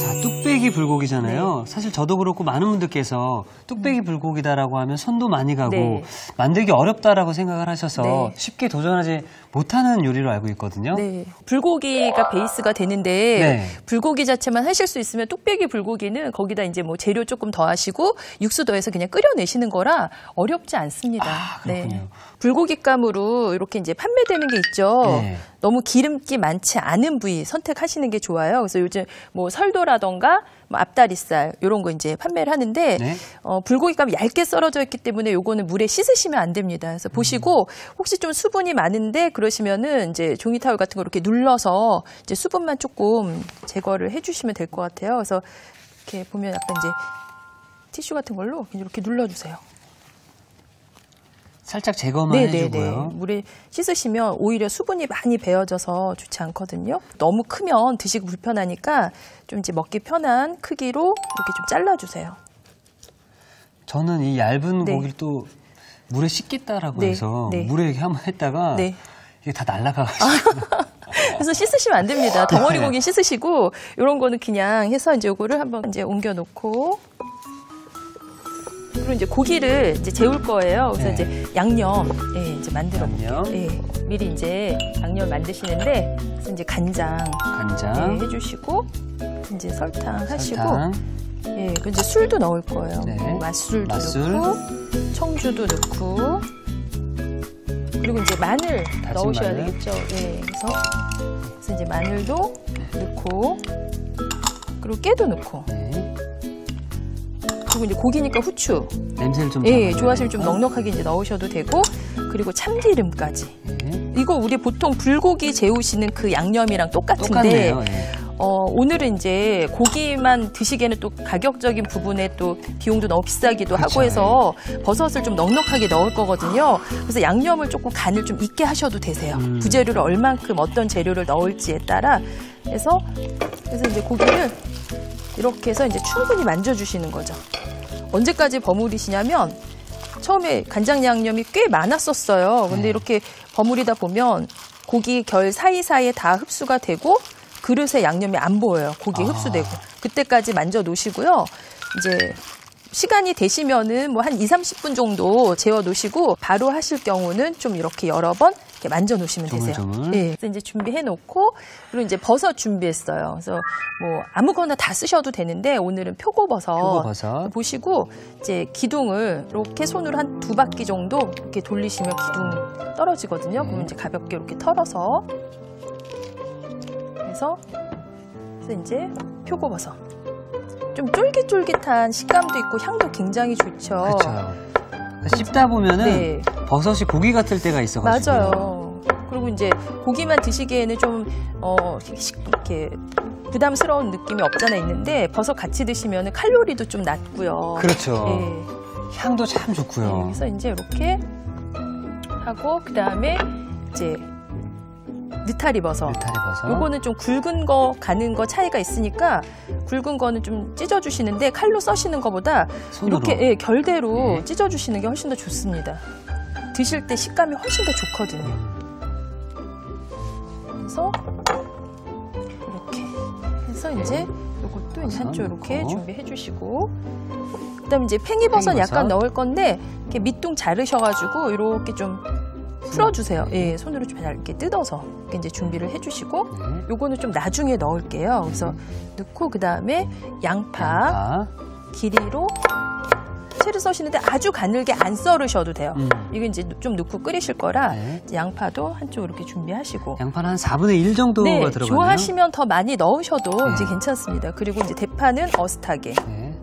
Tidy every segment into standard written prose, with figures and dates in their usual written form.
자, 뚝배기 불고기잖아요. 네. 사실 저도 그렇고 많은 분들께서 뚝배기 불고기다라고 하면 손도 많이 가고 네. 만들기 어렵다라고 생각을 하셔서 네. 쉽게 도전하지 못하는 요리로 알고 있거든요. 네. 불고기가 베이스가 되는데 네. 불고기 자체만 하실 수 있으면 뚝배기 불고기는 거기다 이제 뭐 재료 조금 더 하시고 육수 더해서 그냥 끓여내시는 거라 어렵지 않습니다. 아, 그렇군요. 불고기감으로 이렇게 이제 판매되는 게 있죠. 네. 너무 기름기 많지 않은 부위 선택하시는 게 좋아요. 그래서 요즘 뭐 설도라던가 뭐 앞다리살 이런 거 이제 판매를 하는데 네. 불고기가 얇게 썰어져 있기 때문에 요거는 물에 씻으시면 안 됩니다. 그래서 보시고 혹시 좀 수분이 많은데 그러시면은 이제 종이 타올 같은 거 이렇게 눌러서 이제 수분만 조금 제거를 해주시면 될 것 같아요. 그래서 이렇게 보면 약간 이제 티슈 같은 걸로 이렇게 눌러주세요. 살짝 제거만 해주고요. 물에 씻으시면 오히려 수분이 많이 배어져서 좋지 않거든요. 너무 크면 드시기 불편하니까 좀 이제 먹기 편한 크기로 이렇게 좀 잘라주세요. 저는 이 얇은 네. 고기를 또 물에 씻겠다라고 네, 해서 네. 물에 이렇게 한번 했다가 네. 이게 다 날아가가지고 그래서 씻으시면 안 됩니다. 덩어리 고기 씻으시고 이런 거는 그냥 해서 이제 요거를 한번 이제 옮겨놓고 그리고 이제 고기를 이제 재울 거예요. 그래서 네. 이제 양념 이제 만들어 볼게요. 양념. 미리 이제 양념 만드시는데 그래서 이제 간장 해주시고 이제 설탕 하시고 그 이제 술도 넣을 거예요. 네. 맛술 맛술. 넣고 청주도 넣고 그리고 이제 마늘 넣으셔야 마늘. 되겠죠. 그래서 이제 마늘도 넣고 그리고 깨도 넣고 그리고 이제 고기니까 후추. 냄새를 좀 좋아하시면 좀 넉넉하게 이제 넣으셔도 되고 그리고 참기름까지. 이거 우리 보통 불고기 재우시는 그 양념이랑 똑같은데 똑같네요. 오늘은 이제 고기만 드시기에는 또 가격적인 부분에 또 비용도 너무 비싸기도 그쵸, 하고 해서 버섯을 좀 넉넉하게 넣을 거거든요. 그래서 양념을 조금 간을 좀 있게 하셔도 되세요. 부재료를 얼만큼 어떤 재료를 넣을지에 따라 그래서 이제 고기를 이렇게 해서 이제 충분히 만져주시는 거죠. 언제까지 버무리시냐면 처음에 간장 양념이 꽤 많았었어요. 근데 이렇게 버무리다 보면 고기 결 사이사이에 다 흡수가 되고 그릇에 양념이 안 보여요. 고기에 흡수되고. 그때까지 만져 놓으시고요. 이제 시간이 되시면은 뭐 한 20-30분 정도 재워 놓으시고 바로 하실 경우는 좀 이렇게 여러 번 이렇게 만져 놓으시면 되세요. 그래서 이제 준비해 놓고 그리고 이제 버섯 준비했어요. 그래서 뭐 아무거나 다 쓰셔도 되는데 오늘은 표고버섯. 보시고 이제 기둥을 이렇게 손으로 한 2바퀴 정도 이렇게 돌리시면 기둥 떨어지거든요. 그럼 이제 가볍게 이렇게 털어서 그래서 이제 표고버섯. 좀 쫄깃쫄깃한 식감도 있고 향도 굉장히 좋죠. 그렇죠. 씹다 보면은 버섯이 고기 같을 때가 있어가지고. 맞아요. 그리고 이제 고기만 드시기에는 좀 이렇게 부담스러운 느낌이 없잖아 있는데 버섯 같이 드시면 칼로리도 좀 낮고요. 그렇죠. 향도 참 좋고요. 그래서 이제 이렇게 하고 그 다음에 이제 느타리 버섯. 요거는 좀 굵은 거, 가는 거 차이가 있으니까 굵은 거는 좀 찢어주시는데 칼로 써시는 것보다 손으로. 이렇게 결대로 찢어주시는 게 훨씬 더 좋습니다. 드실 때 식감이 훨씬 더 좋거든요. 그래서 이렇게 해서 이제 요것도 한쪽 이렇게 준비해 주시고 그다음에 이제 팽이버섯 약간 넣을 건데 이렇게 밑둥 자르셔가지고 이렇게 좀 풀어주세요. 손으로 좀 이렇게 뜯어서 이렇게 이제 준비를 해주시고 요거는 좀 나중에 넣을게요. 그래서 넣고 그 다음에 양파 길이로 채를 써시는데 아주 가늘게 안 썰으셔도 돼요. 이거 이제 좀 넣고 끓이실 거라 이제 양파도 한쪽 이렇게 준비하시고 양파는 한 4분의 1 정도가 들어가네요. 좋아하시면 더 많이 넣으셔도 이제 괜찮습니다. 그리고 이제 대파는 어슷하게.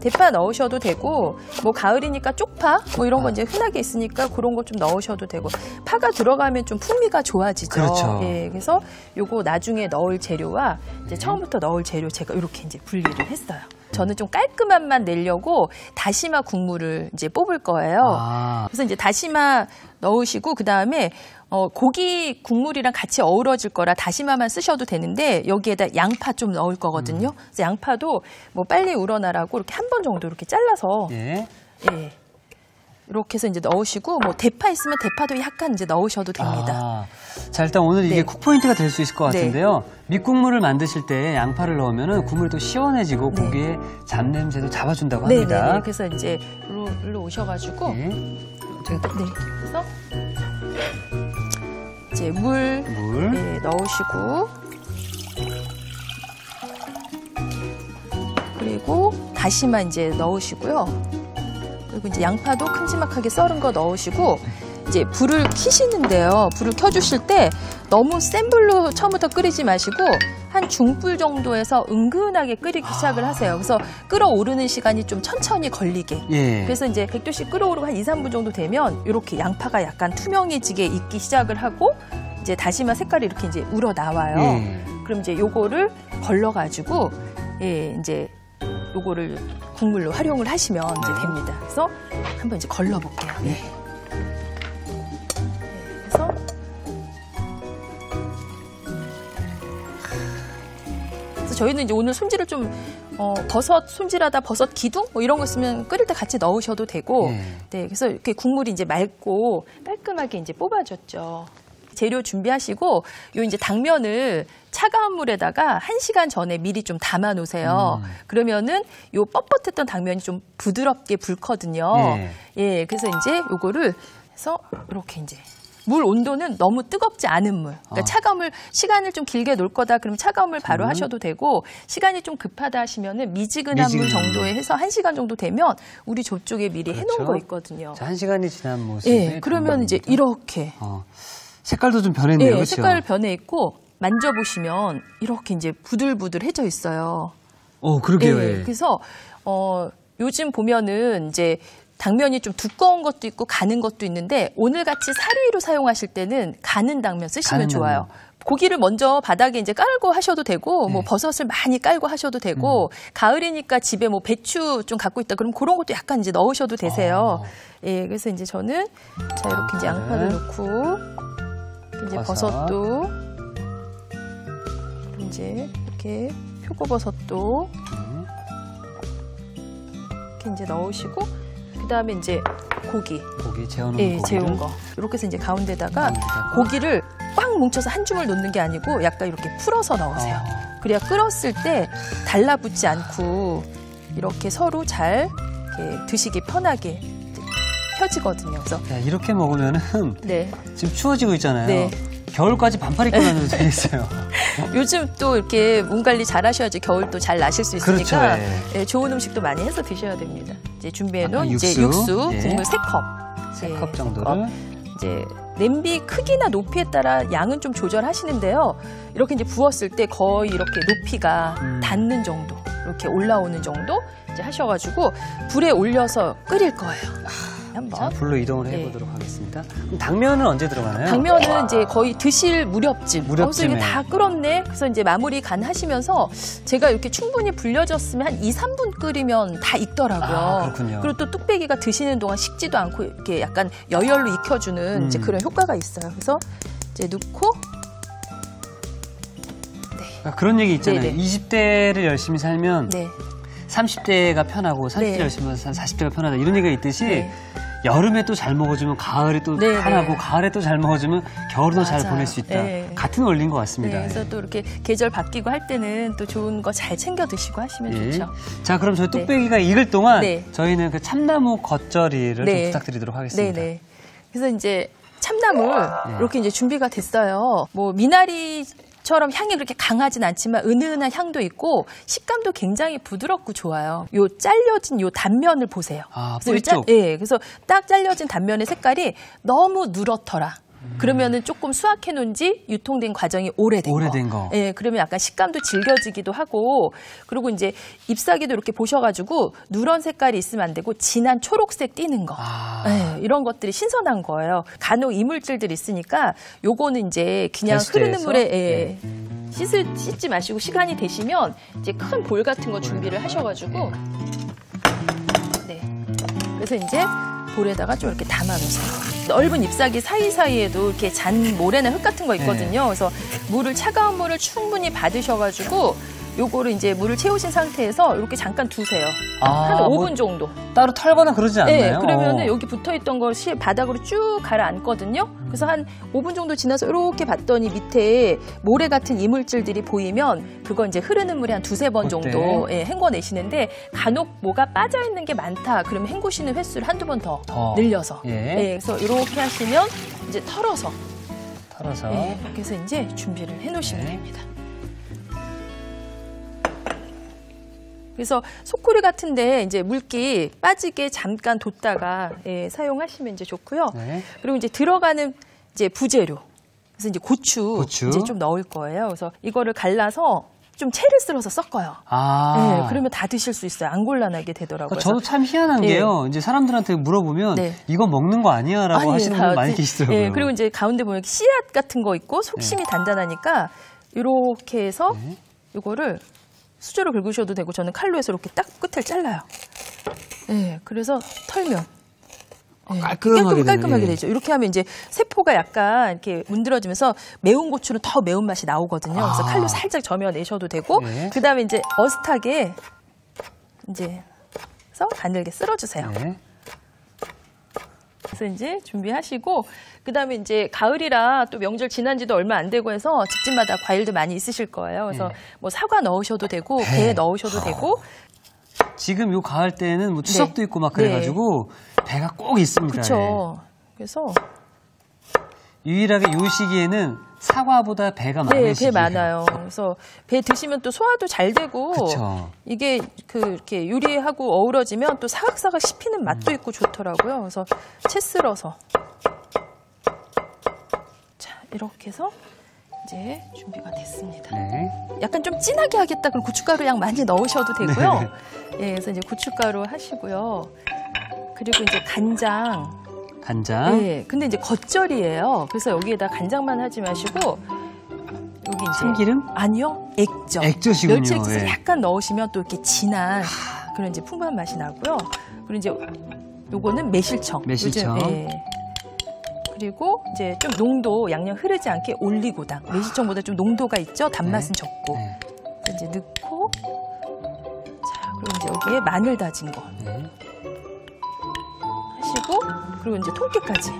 대파 넣으셔도 되고 뭐 가을이니까 쪽파 뭐 이런 거 이제 흔하게 있으니까 그런 거 좀 넣으셔도 되고 파가 들어가면 좀 풍미가 좋아지죠. 그렇죠. 그래서 요거 나중에 넣을 재료와 이제 처음부터 넣을 재료 제가 이렇게 이제 분리를 했어요. 저는 좀 깔끔한 맛 내려고 다시마 국물을 이제 뽑을 거예요. 그래서 이제 다시마 넣으시고 그 다음에 고기 국물이랑 같이 어우러질 거라 다시마만 쓰셔도 되는데 여기에다 양파 좀 넣을 거거든요. 그래서 양파도 뭐 빨리 우러나라고 이렇게 한 번 정도 이렇게 잘라서 이렇게 해서 이제 넣으시고 뭐 대파 있으면 대파도 약간 이제 넣으셔도 됩니다. 자, 일단 오늘 이게 쿡 포인트가 될 수 있을 것 같은데요. 밑국물을 만드실 때 양파를 넣으면은 국물이 또 시원해지고 고기의 잡냄새도 잡아준다고 합니다. 네네네. 그래서 이제 일로 오셔가지고 그래서 이제 물 넣으시고 그리고 다시마 이제 넣으시고요. 그리고 이제 양파도 큼지막하게 썰은 거 넣으시고 이제 불을 켜시는데요. 불을 켜주실 때 너무 센 불로 처음부터 끓이지 마시고 한 중불 정도에서 은근하게 끓이기 시작을 하세요. 그래서 끓어오르는 시간이 좀 천천히 걸리게. 그래서 이제 100도씩 끓어오르고 한 2, 3분 정도 되면 이렇게 양파가 약간 투명해지게 익기 시작을 하고 이제 다시마 색깔이 이렇게 이제 우러 나와요. 그럼 이제 요거를 걸러가지고 이제 요거를 국물로 활용을 하시면 이제 됩니다. 그래서 한번 이제 걸러볼게요. 그래서 저희는 이제 오늘 손질을 좀 버섯 손질하다 버섯 기둥 뭐 이런 거 있으면 끓일 때 같이 넣으셔도 되고, 그래서 이렇게 국물이 이제 맑고 깔끔하게 이제 뽑아졌죠. 재료 준비하시고 요 이제 당면을 차가운 물에다가 1시간 전에 미리 좀 담아 놓으세요. 그러면은 요 뻣뻣했던 당면이 좀 부드럽게 불거든요. 그래서 이제 요거를 해서 이렇게 이제 물 온도는 너무 뜨겁지 않은 물. 그러니까 차가운 물 시간을 좀 길게 놓을 거다 그러면 차가운 물 바로 하셔도 되고 시간이 좀 급하다 하시면은 미지근한 물 정도에 해서 1시간 정도 되면 우리 저쪽에 미리 해놓은 거 있거든요. 자, 1시간이 지난 모습. 그러면 이제 이렇게 색깔도 좀 변했네요. 그렇죠? 색깔 변해 있고 만져보시면 이렇게 이제 부들부들해져 있어요. 그러게요. 그래서 요즘 보면은 이제 당면이 좀 두꺼운 것도 있고 가는 것도 있는데 오늘같이 사리로 사용하실 때는 가는 당면 쓰시면 좋아요. 고기를 먼저 바닥에 이제 깔고 하셔도 되고 뭐 버섯을 많이 깔고 하셔도 되고 가을이니까 집에 뭐 배추 좀 갖고 있다 그럼 그런 것도 약간 이제 넣으셔도 되세요. 그래서 이제 저는 자 이렇게 이제 양파도 넣고 이제 버섯도 이제 이렇게 표고버섯도 이렇게 이제 넣으시고 그다음에 이제 고기 재워놓은 재운 거 이렇게 해서 이제 가운데다가 고기를 꽉 뭉쳐서 한 줌을 놓는 게 아니고 약간 이렇게 풀어서 넣으세요. 그래야 끓었을 때 달라붙지 않고 이렇게 서로 잘 이렇게 드시기 편하게 펴지거든요. 그래서 이렇게 먹으면은 지금 추워지고 있잖아요. 겨울까지 반팔 입고 다녀도 되겠어요. 요즘 또 이렇게 몸 관리 잘 하셔야지 겨울 또 잘 나실 수 있으니까 그렇죠, 좋은 음식도 많이 해서 드셔야 됩니다. 이제 준비해놓은 이제 육수 국물 3컵. 3컵 정도를. 이제 냄비 크기나 높이에 따라 양은 좀 조절하시는데요. 이렇게 이제 부었을 때 거의 이렇게 높이가 닿는 정도, 이렇게 올라오는 정도 이제 하셔가지고 불에 올려서 끓일 거예요. 한번. 자, 불로 이동을 해보도록 하겠습니다. 그럼 당면은 언제 들어가나요? 당면은 이제 거의 드실 무렵쯤. 그래서 이게 다 끓었네. 그래서 이제 마무리 간 하시면서 제가 이렇게 충분히 불려졌으면 한 2, 3분 끓이면 다 익더라고요. 그렇군요. 그리고 또 뚝배기가 드시는 동안 식지도 않고 이렇게 약간 여열로 익혀주는 이제 그런 효과가 있어요. 그래서 이제 넣고. 그런 얘기 있잖아요. 20대를 열심히 살면 30대가 편하고 30대 열심히 살면 40대가 편하다 이런 얘기가 있듯이 여름에 또 잘 먹어주면 가을에 또 편하고 가을에 또 잘 먹어주면 겨울도 잘 보낼 수 있다. 같은 원리인 것 같습니다. 그래서 또 이렇게 계절 바뀌고 할 때는 또 좋은 거 잘 챙겨 드시고 하시면 좋죠. 자, 그럼 저희 뚝배기가 익을 동안 저희는 그 참나무 겉절이를 좀 부탁드리도록 하겠습니다. 그래서 이제 참나물 이렇게 이제 준비가 됐어요. 뭐 미나리처럼 향이 그렇게 강하진 않지만 은은한 향도 있고 식감도 굉장히 부드럽고 좋아요. 요 잘려진 요 단면을 보세요. 뿌리 쪽. 그래서 딱 잘려진 단면의 색깔이 너무 누렇더라. 그러면은 조금 수확해 놓은 지 유통된 과정이 오래된 거. 그러면 약간 식감도 질겨지기도 하고 그리고 이제 잎사귀도 이렇게 보셔가지고 누런 색깔이 있으면 안 되고 진한 초록색 띄는 거. 이런 것들이 신선한 거예요. 간혹 이물질들이 있으니까 요거는 이제 그냥 흐르는 물에 씻지 마시고 시간이 되시면 이제 큰 볼 같은 거 준비를 하셔가지고 그래서 이제 볼에다가 좀 이렇게 담아놓으세요. 넓은 잎사귀 사이사이에도 이렇게 잔 모래나 흙 같은 거 있거든요. 그래서 차가운 물을 충분히 받으셔가지고 요거를 이제 물을 채우신 상태에서 이렇게 잠깐 두세요. 한 5분 정도. 따로 털거나 그러지 않나요? 네, 그러면은 여기 붙어있던 것이 바닥으로 쭉 가라앉거든요. 그래서 한 5분 정도 지나서 이렇게 봤더니 밑에 모래 같은 이물질들이 보이면 그거 이제 흐르는 물에 한 2-3번 정도 헹궈내시는데 간혹 뭐가 빠져있는 게 많다. 그러면 헹구시는 횟수를 한두 번 더 늘려서. 그래서 이렇게 하시면 이제 털어서. 이렇게 해서 이제 준비를 해놓으시면 됩니다. 그래서 소쿠리 같은데 이제 물기 빠지게 잠깐 뒀다가 사용하시면 이제 좋고요. 그리고 이제 들어가는 이제 부재료. 그래서 이제 고추. 이제 좀 넣을 거예요. 그래서 이거를 갈라서 좀 채를 쓸어서 섞어요. 그러면 다 드실 수 있어요. 안 곤란하게 되더라고요. 저도 참 희한한 게요. 이제 사람들한테 물어보면 이거 먹는 거 아니야라고 하시는 분들 많이 계시더라고요. 그리고 이제 가운데 보면 씨앗 같은 거 있고 속심이 단단하니까 이렇게 해서 이거를 수저로 긁으셔도 되고 저는 칼로 해서 이렇게 딱 끝을 잘라요. 그래서 털면 깔끔하게 되죠. 이렇게 하면 이제 세포가 약간 이렇게 문드러지면서 매운 고추는 더 매운맛이 나오거든요. 그래서 칼로 살짝 저며내셔도 되고 그다음에 이제 어슷하게 이제 해서 가늘게 쓸어주세요. 그래서 이제 준비하시고 그다음에 이제 가을이라 또 명절 지난 지도 얼마 안 되고 해서 집집마다 과일도 많이 있으실 거예요. 그래서 뭐 사과 넣으셔도 되고 배 넣으셔도 되고 지금 요 가을 때는 뭐 추석도 있고 막 그래가지고 배가 꼭 있습니다. 그렇죠. 그래서 유일하게 요 시기에는 사과보다 배가 많은 시기예요. 배 많아요. 그래서 배 드시면 또 소화도 잘 되고 이게 이렇게 요리하고 어우러지면 또 사각사각 씹히는 맛도 있고 좋더라고요. 그래서 채 쓸어서 자 이렇게 해서 이제 준비가 됐습니다. 약간 좀 진하게 하겠다 그럼 고춧가루 양 많이 넣으셔도 되고요. 그래서 이제 고춧가루 하시고요. 그리고 이제 간장. 근데 이제 겉절이에요. 그래서 여기에다 간장만 하지 마시고 여기 이제 참기름? 아니요, 액젓. 액젓이군요. 멸치 액젓을 약간 넣으시면 또 이렇게 진한 그런 이제 풍부한 맛이 나고요. 그리고 이제 요거는 매실청. 그리고 이제 좀 농도 양념 흐르지 않게 올리고당. 매실청보다 좀 농도가 있죠. 단맛은 적고. 이제 넣고 자 그리고 이제 여기에 마늘 다진 거. 하시고 그리고 이제 통깨까지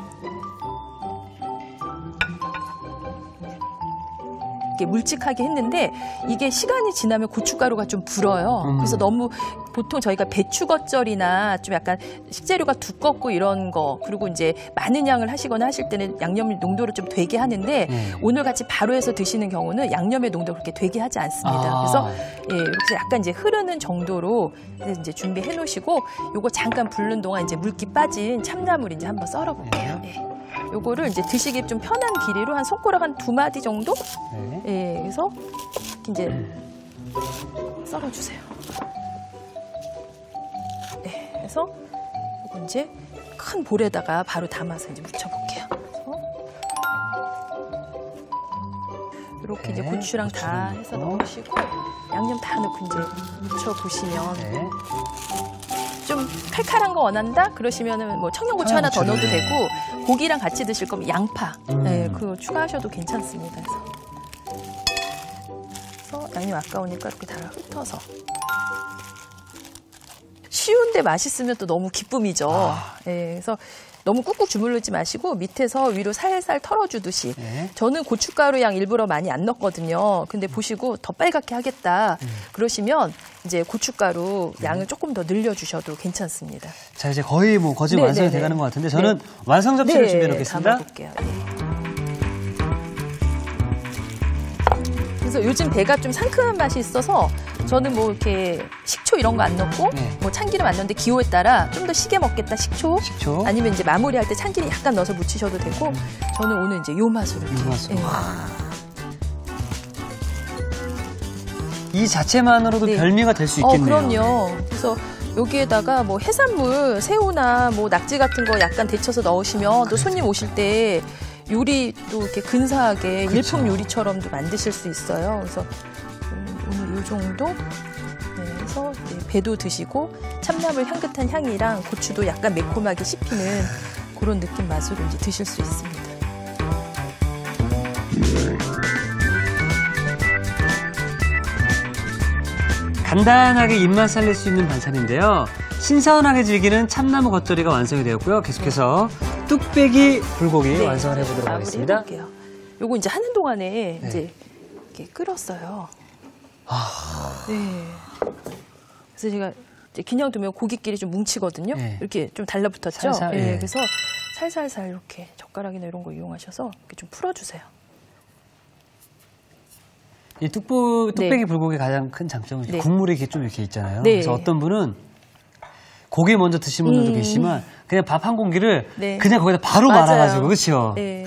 이렇게 물찍하게 했는데 이게 시간이 지나면 고춧가루가 좀 불어요. 그래서 너무 보통 저희가 배추 겉절이나 좀 약간 식재료가 두껍고 이런 거 그리고 이제 많은 양을 하시거나 하실 때는 양념 농도를 좀 되게 하는데 오늘 같이 바로 해서 드시는 경우는 양념의 농도를 그렇게 되게 하지 않습니다. 그래서 이렇게 약간 이제 흐르는 정도로 이제 준비해 놓으시고 요거 잠깐 불는 동안 이제 물기 빠진 참나물 이제 한번 썰어 볼게요. 요거를 이제 드시기 좀 편한 길이로 한 손가락 한 2마디 정도? 그래서 이제 썰어주세요. 그래서 요거 이제 큰 볼에다가 바로 담아서 이제 묻혀볼게요. 이렇게 이제 고추랑 다 해서 넣으시고 양념 다 넣고 이제 묻혀보시면 좀 칼칼한 거 원한다? 그러시면은 뭐 청양고추 하나 더 넣어도 되고 고기랑 같이 드실 거면 양파 그거 추가하셔도 괜찮습니다. 그래서 양념 아까우니까 이렇게 다 흩어서 쉬운데 맛있으면 또 너무 기쁨이죠. 그래서 너무 꾹꾹 주물르지 마시고 밑에서 위로 살살 털어주듯이 저는 고춧가루 양 일부러 많이 안 넣거든요. 근데 보시고 더 빨갛게 하겠다 그러시면 이제 고춧가루 양을 조금 더 늘려주셔도 괜찮습니다. 자 이제 거의 뭐 거진 완성이 돼가는 것 같은데 저는 완성 접시를 준비해 놓겠습니다. 담아볼게요. 그래서 요즘 배가 좀 상큼한 맛이 있어서 저는 뭐 이렇게 식초 이런 거 안 넣고 뭐 참기름 안 넣는데 기호에 따라 좀 더 시게 먹겠다 식초 아니면 이제 마무리할 때 참기름 약간 넣어서 무치셔도 되고 저는 오늘 이제 요 맛으로 이 자체만으로도 별미가 될 수 있겠네요. 그럼요. 그래서 여기에다가 뭐 해산물 새우나 뭐 낙지 같은 거 약간 데쳐서 넣으시면 또 손님 오실 때 요리 또 이렇게 근사하게 일품 요리처럼도 만드실 수 있어요. 그래서 오늘 요 정도 해서 배도 드시고 참나물 향긋한 향이랑 고추도 약간 매콤하게 씹히는 그런 느낌 맛으로 이제 드실 수 있습니다. 간단하게 입맛 살릴 수 있는 반찬인데요. 신선하게 즐기는 참나무 겉절이가 완성이 되었고요. 계속해서 뚝배기 불고기 완성을 해보도록 하겠습니다. 해볼게요. 요거 이제 하는 동안에 이제 이렇게 끓었어요. 네. 그래서 제가 이제 그냥 두면 고기끼리 좀 뭉치거든요. 이렇게 좀 달라붙었죠. 살살, 그래서 살살살 이렇게 젓가락이나 이런 거 이용하셔서 이렇게 좀 풀어주세요. 이 뚝배기 불고기 가장 큰 장점은 국물이 좀 이렇게 있잖아요. 그래서 어떤 분은 고기 먼저 드시는 분들도 계시지만 그냥 밥 한 공기를 그냥 거기다 바로 말아가지고 그렇죠. 네.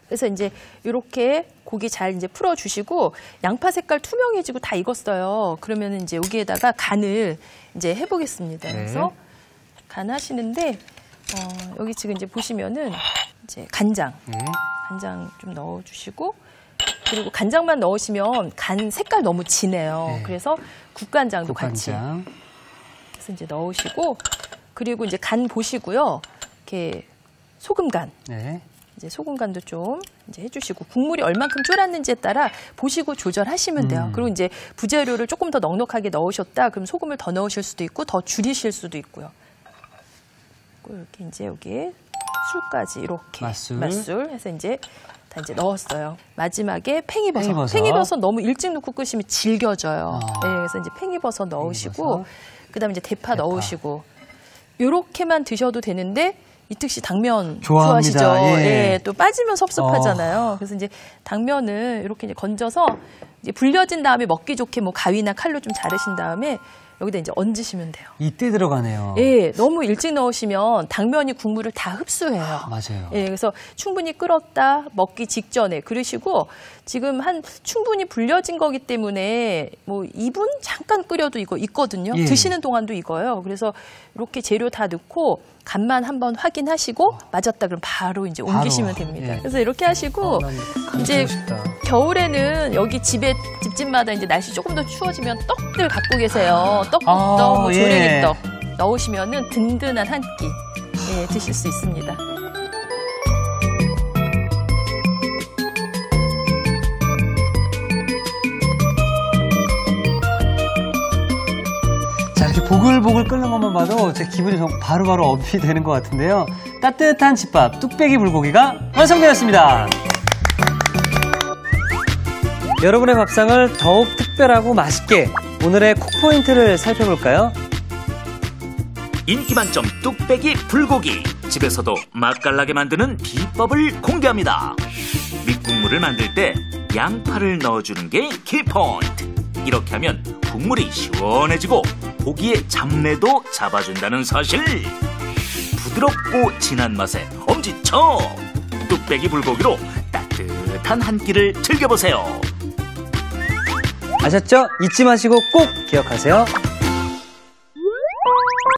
그래서 이제 이렇게 고기 잘 이제 풀어주시고 양파 색깔 투명해지고 다 익었어요. 그러면 이제 여기에다가 간을 이제 해보겠습니다. 그래서 간 하시는데 여기 지금 이제 보시면은 이제 간장 좀 넣어주시고. 그리고 간장만 넣으시면 간 색깔 너무 진해요. 그래서 국간장도 같이. 그래서 이제 넣으시고, 그리고 이제 간 보시고요. 이렇게 소금간. 이제 소금간도 좀 이제 해주시고, 국물이 얼만큼 쫄았는지에 따라 보시고 조절하시면 돼요. 그리고 이제 부재료를 조금 더 넉넉하게 넣으셨다. 그럼 소금을 더 넣으실 수도 있고, 더 줄이실 수도 있고요. 이렇게 이제 여기에 술까지 이렇게. 맛술 해서 이제 다 이제 넣었어요. 마지막에 팽이버섯. 팽이버섯 너무 일찍 넣고 끄시면 질겨져요. 그래서 이제 팽이버섯 넣으시고, 그다음에 이제 대파 넣으시고, 요렇게만 드셔도 되는데 이특 씨 당면 좋아하시죠? 또 빠지면 섭섭하잖아요. 그래서 이제 당면을 이렇게 이제 건져서 이제 불려진 다음에 먹기 좋게 뭐 가위나 칼로 좀 자르신 다음에 여기다 이제 얹으시면 돼요. 이때 들어가네요. 너무 일찍 넣으시면 당면이 국물을 다 흡수해요. 맞아요. 그래서 충분히 끓었다 먹기 직전에 그러시고 지금 충분히 불려진 거기 때문에 뭐 2분 잠깐 끓여도 이거 있거든요. 드시는 동안도 익어요. 그래서 이렇게 재료 다 넣고 간만 한번 확인하시고 맞았다 그럼 바로 이제 옮기시면 됩니다. 그래서 이렇게 하시고 이제 겨울에는 여기 집집마다 이제 날씨 조금 더 추워지면 떡들 갖고 계세요. 떡국떡, 조랭이떡 넣으시면은 든든한 한 끼 드실 수 있습니다. 이렇게 보글보글 끓는 것만 봐도 제 기분이 바로바로 업이 되는 것 같은데요. 따뜻한 집밥 뚝배기 불고기가 완성되었습니다. 여러분의 밥상을 더욱 특별하고 맛있게 오늘의 콕포인트를 살펴볼까요? 인기 만점 뚝배기 불고기. 집에서도 맛깔나게 만드는 비법을 공개합니다. 밑국물을 만들 때 양파를 넣어주는 게 키포인트. 이렇게 하면 국물이 시원해지고 고기의 잡내도 잡아준다는 사실. 부드럽고 진한 맛에 엄지척. 뚝배기 불고기로 따뜻한 한 끼를 즐겨보세요. 아셨죠? 잊지 마시고 꼭 기억하세요.